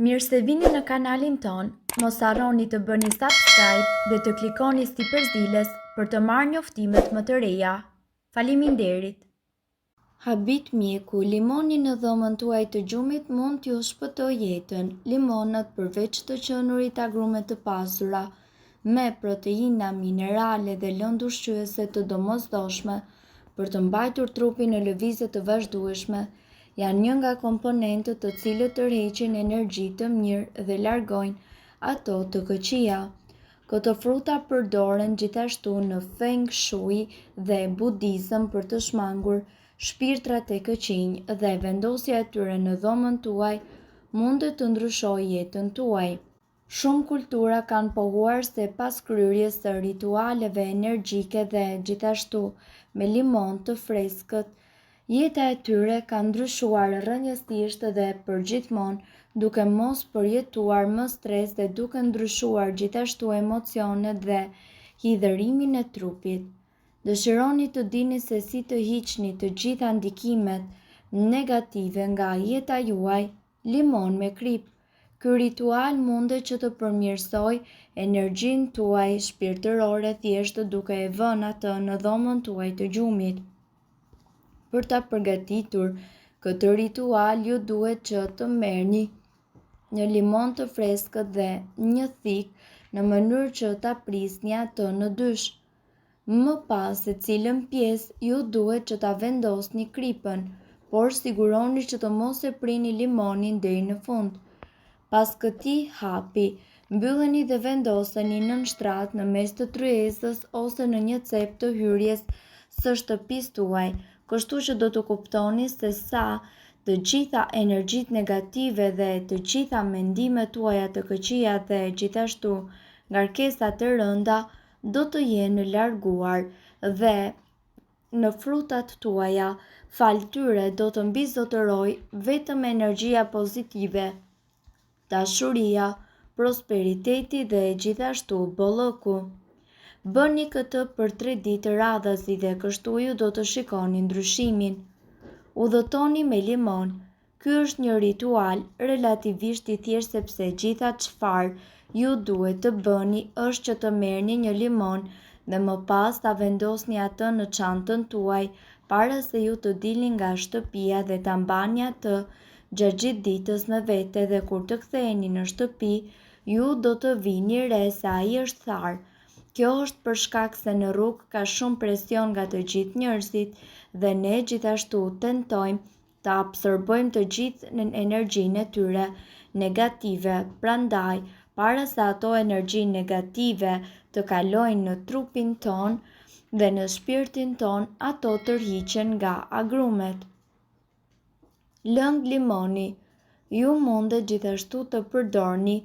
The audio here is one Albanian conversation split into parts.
Mirë se vini në kanalin ton, mos harroni të bëni subscribe dhe të klikoni si përzieles për të marrë njoftimet më të reja. Faleminderit! Habit mjeku, limoni në dhomën tuaj të gjumit mund t'ju shpëtoj jetën. Limonët, përveç të qenurit agrume të pasura, me proteina, minerale dhe lëndë ushqyese të domosdoshme, për të mbajtur trupin në lëvizje të vazhdueshme, janë një nga komponentët të cilët tërheqin energji të mirë dhe largojnë ato të këqija. Këto fruta përdoren gjithashtu në Feng Shui dhe Budizëm për të shmangur shpirtrat e këqinj dhe vendosja e tyre në dhomën tuaj mund të ndryshojë jetën tuaj. Shumë kultura kanë pohuar se pas kryerjes së ritualeve energjike dhe gjithashtu me limon të freskët, jeta e tyre ka ndryshuar rrënjësisht dhe përgjithmonë, duke mos përjetuar më stres dhe duke ndryshuar gjithashtu emocionet dhe hidhërimin e trupit. Dëshironi të dini se si të hiqni të gjitha ndikimet negative nga jeta juaj. Limon me krip. Ky ritual mundet që të përmirësoj energjinë tuaj shpirtërore thjesht duke e vënë atë në dhomën tuaj të gjumit. Për ta përgatitur këtë ritual, ju duhet që të merrni një limon të freskët dhe një thik në mënyrë që ta prisni atë në dysh. Më pas secilën pjesë ju duhet që ta vendosni kripën, por siguroni që të mos e prini limonin deri në fund. Pas këtij hapi, mbylleni dhe vendoseni nën shtrat në mes të tryezës ose në një cep të hyrjes së shtëpisë tuaj, kështu që do të kuptoni se sa të gjitha energjitë negative dhe të gjitha mendimet tuaja të këqija dhe gjithashtu ngarkesat e rënda do të jenë larguar dhe në frutat tuaja, fal tyre do të mbizotëroj vetëm energjia pozitive, dashuria, prosperiteti dhe gjithashtu bollëku. Bëni këtë për 3 ditë radhazi dhe kështu ju do të shikoni ndryshimin. Udhëtoni me limon. Ky është një ritual relativisht i thjeshtë sepse gjitha çfarë ju duhet të bëni është që të merrni një limon dhe më pas ta vendosni atë në çantën tuaj para se ju të dilni nga shtëpia dhe ta mbani atë gjatë gjithë ditës me vete dhe kur të ktheheni në shtëpi, ju do të vini re se ai është tharë. Kjo është për shkak se në rrugë ka shumë presion nga të gjithë njerëzit dhe ne gjithashtu tentojmë ta absorbojmë të gjithë në energjinë e tyre negative. Prandaj, para se ato energji negative të kalojnë në trupin ton dhe në shpirtin ton, ato tërhiqen nga agrumet. Lëng limoni. Ju mundet gjithashtu të përdorni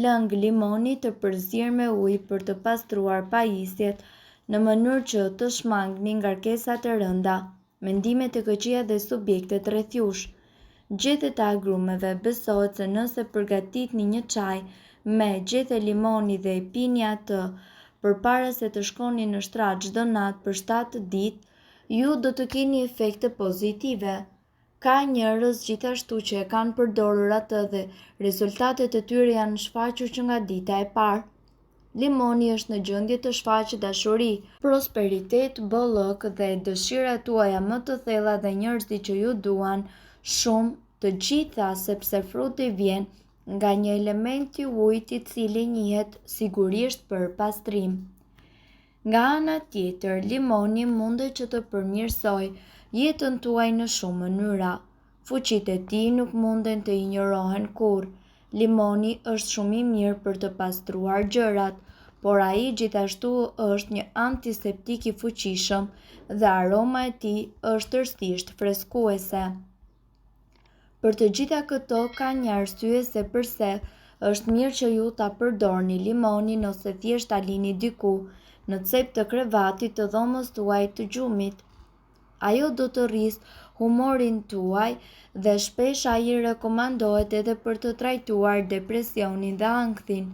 lëng limoni të përzierë me ujë për të pastruar pajisjet në mënyrë që të shmangni ngarkesat e rënda, mendimet e këqija dhe subjektet rreth jush. Gjethet e agrumeve. Besohet se nëse përgatitni një çaj me gjethe limoni dhe e pini atë përpara se të shkoni në shtrat çdo natë për 7 ditë, ju do të keni efekte pozitive. Ka njerëz gjithashtu që e kanë përdorur atë dhe rezultatet e tyre janë shfaqur që nga dita e parë. Limoni është në gjendje të shfaqë dashuri, prosperitet, bollëk dhe dëshirat tuaja më të thella dhe njerëzit që ju duan shumë, të gjitha sepse fruti vjen nga një element i ujit i cili njihet sigurisht për pastrim. Nga ana tjetër, limoni mundet që të përmirësojë jetën tuaj në shumë mënyra. Fuqitë e tij nuk munden të injorohen kurrë. Limoni është shumë i mirë për të pastruar gjërat, por ai gjithashtu është një antiseptik i fuqishëm dhe aroma e tij është tërësisht freskuese. Për të gjitha këto ka një arsye se pse është mirë që ju ta përdorni limonin ose thjesht ta lini diku në cep të krevatit të dhomës tuaj të gjumit. Ajo do të rrisë humorin tuaj dhe shpesh ai rekomandohet edhe për të trajtuar depresionin dhe ankthin.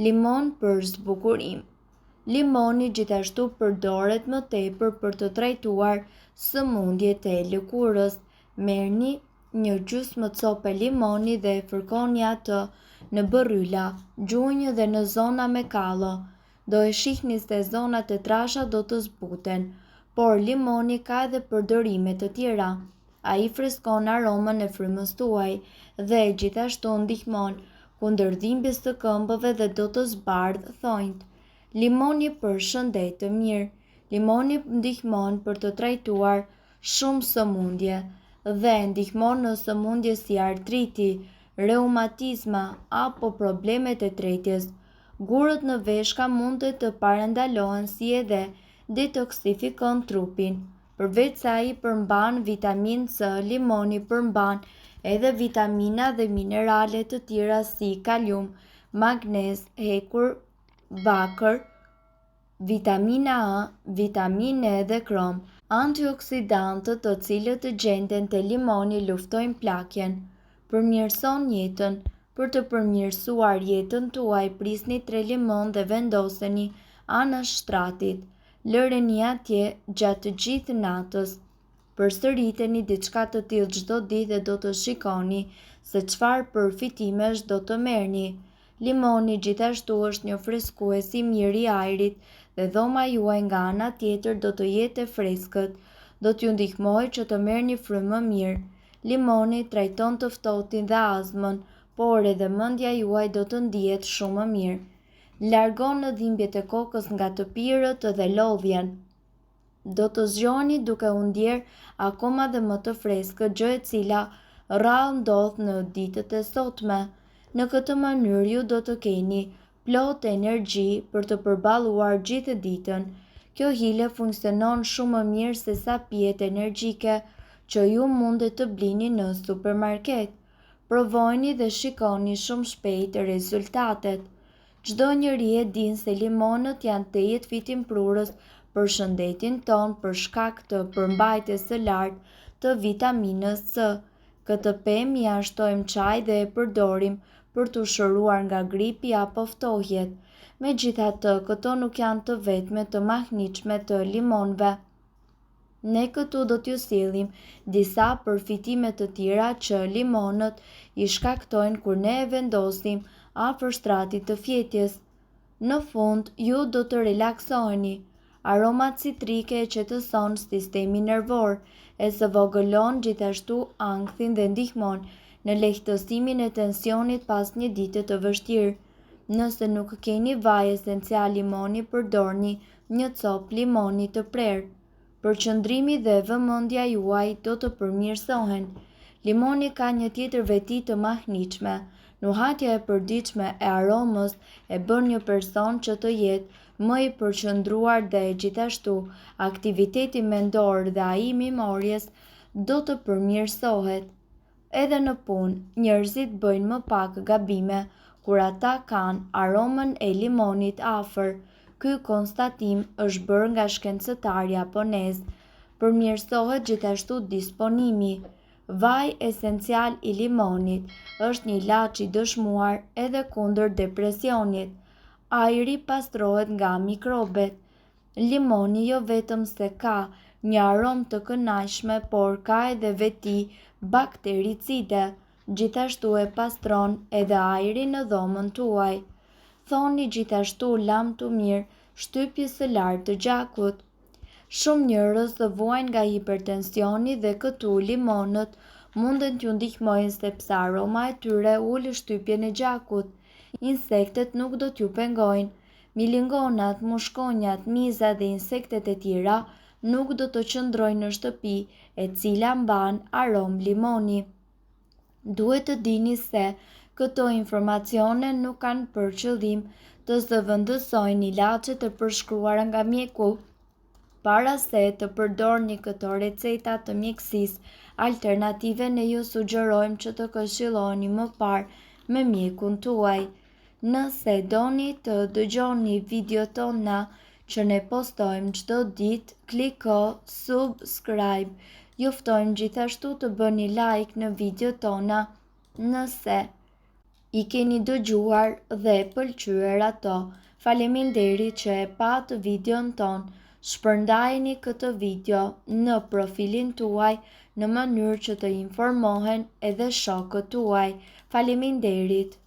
Limon për zbukurim. Limoni gjithashtu përdoret më tepër për të trajtuar sëmundjet e lëkurës. Merrni një gjysmë copë limoni dhe fërkoni atë në bërryla, gjunjë dhe në zona me kallo. Do e shihni se zonat e trasha do të zbuten, por limoni ka edhe përdorime të tjera. Ai freskon aromën e frymës tuaj dhe gjithashtu ndihmon kundër dhimbjes së këmbëve dhe do të zbardh thonjt. Limoni për shëndet të mirë. Limoni ndihmon për të trajtuar shumë sëmundje dhe ndihmon në sëmundje si artriti, reumatizma apo problemet e tretjes. Gurët në veshka mund të parandalohen si edhe detoksifikon trupin. Përveç se ai përmban vitaminë C, limoni përmban edhe vitamina dhe minerale të tjera si kalium, magnez, hekur, bakër, vitamina A, vitaminë E dhe krom. Antioksidantët të cilët të gjenden te limoni luftojnë plakjen, përmirëson jetën. Për të përmirësuar jetën tuaj, prisni 3 limon dhe vendoseni anash shtratit. Lëreni atje gjatë të gjithë natës. Përsëriteni diçka të tillë çdo ditë dhe do të shikoni se çfarë përfitimesh do të merrni. Limoni gjithashtu është një freskues i mirë i ajrit dhe dhoma juaj nga ana tjetër do të jetë e freskët. Do t'ju ndihmojë që të merrni frymë mirë. Limoni trajton të ftohtin dhe azmën, por edhe mendja juaj do të ndihet shumë më mirë. Largon dhimbjet e kokës nga të pirët dhe lodhjen. Do të zgjoheni duke u ndjerë akoma dhe më të freskët, gjë e cila rrallë ndodh në ditët e sotme. Në këtë mënyrë ju do të keni plot energji për të përballuar gjithë ditën. Kjo hile funksionon shumë më mirë se sa pijet energjike që ju mundet të blini në supermarket. Provojeni dhe shikoni shumë shpejt rezultatet. Çdo njeri e din se limonët janë tejet fitimprurës për shëndetin ton për shkak të përmbajtjes së lartë të vitaminës C. Këtë pemë ja shtojmë çaj dhe e përdorim për të shëruar nga gripi apo ftohjet. Megjithatë, këto nuk janë të vetme të mahnitshme të limonëve. Ne këtu do t'ju sillim disa përfitime të tjera që limonët i shkaktojnë kur ne e vendosim afër shtratit të fjetjes. Në fund, ju do të relaksoheni. Aromat citrike e qetëson sistemin nervor, e zvogëlon gjithashtu ankthin dhe ndihmon në lehtësimin e tensionit pas një dite të vështirë. Nëse nuk keni vaj esencial limoni, përdorni një copë limoni të prerë. Përqendrimi dhe vëmendja juaj do të përmirësohen. Limoni ka një tjetër veti të mahnitshme. Nuhatja e përditshme e aromës e bën një person që të jetë më i përqendruar dhe gjithashtu aktiviteti mendor dhe ai i memorjes do të përmirësohet. Edhe në punë, njerëzit bëjnë më pak gabime kur ata kanë aromën e limonit afër. Ky konstatim është bërë nga shkencëtar japonez. Përmirësohet gjithashtu disponimi. Vaji esencial i limonit është një ilaç i dëshmuar edhe kundër depresionit. Ajri pastrohet nga mikrobet. Limoni jo vetëm se ka një aromë të kënaqshme, por ka edhe veti baktericide. Gjithashtu e pastron edhe ajrin në dhomën tuaj. Thoni gjithashtu lam të mirë shtypjes së lartë të gjakut. Shumë njerëz vuajnë nga hipertensioni dhe këtu limonët munden t'ju ndihmojnë sepse aroma e tyre ul shtypjen e gjakut. Insektet nuk do t'ju pengojnë. Milingonat, mushkonjat, mizat dhe insektet e tjera nuk do të qëndrojnë në shtëpi e cila mban aromë limoni. Duhet të dini se këto informacione nuk kanë për qëllim të zëvendësojnë ilaçet e përshkruara nga mjeku. Para se të përdorni këto receta të mjekësisë alternative, ne ju sugjerojmë që të këshilloni më parë me mjekun tuaj. Nëse doni të dëgjoni video tona që ne postojmë çdo ditë, kliko subscribe. Ju ftojmë gjithashtu të bëni like në video tona nëse i keni dëgjuar dhe pëlqyer ato. Faleminderit që e patë videon ton. Shpërndajeni këtë video në profilin tuaj në mënyrë që të informohen edhe shokët tuaj. Faleminderit!